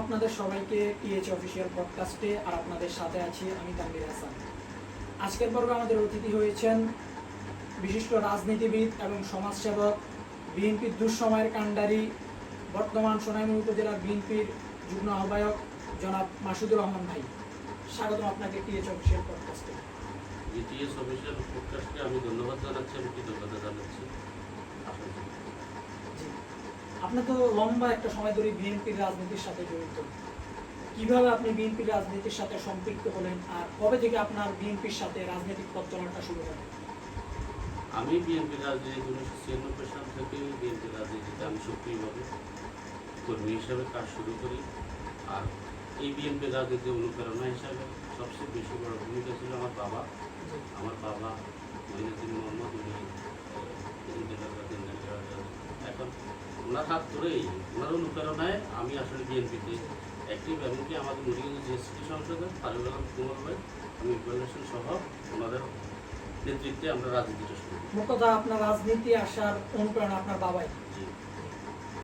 আপনাদের সবাইকে TH official পডকাস্টে আর আপনাদের সাথে আছি আমি তানভীর হাসান। আজকের পর্বে আমাদের অতিথি হয়েছেন বিশিষ্ট রাজনীতিবিদ এবং সমাজসেবক, বিএনপির দুঃসময়ের কাণ্ডারি, বর্তমান সোনাইমুড়ি উপজেলার বিএনপির যুগ্ম আহ্বায়ক জনাব মাসুদুর রহমান ভাই। স্বাগতম আপনাকে টিএইচ অফিসিয়াল পডকাস্টে। টিএইচ অফিসিয়াল পডকাস্টকে আমি ধন্যবাদ জানাচ্ছি এবং কৃতজ্ঞতা জানাচ্ছি। আপনি তো লম্বা একটা সময় ধরে বিএনপির রাজনীতির সাথে জড়িত। কিভাবে আপনি বিএনপির রাজনীতির সাথে সম্পৃক্ত হলেন আর কবে থেকে আপনার বিএনপির সাথে রাজনৈতিক পথ চলাটা শুরু হলো? আমি বিএনপির রাজনীতি 1996 সাল থেকে বিএনপির রাজনীতিতে আমি সক্রিয়ভাবে কর্মী হিসাবে কাজ শুরু করি। আর এই বিএনপির রাজনীতি অনুপ্রেরণা হিসাবে সবচেয়ে বেশি বড় ভূমিকা ছিল আমার বাবা মহিনুদ্দিন মোহাম্মদ। উনি এখন ওনার হাত ধরেই ওনার অনুপ্রেরণায় আমি আসলে বিএনপিতে অ্যাক্টিভ, এমনকি আমাদের মুড়িগঞ্জ জিএসটি সংসদে ফারুক আলম কুমার ভাই, আমি ইকুয়ালেশন সহ ওনাদের নেতৃত্বে আমরা রাজনীতিটা শুরু করি। মোট কথা আপনার রাজনীতি আসার অনুপ্রেরণা আপনার বাবাই।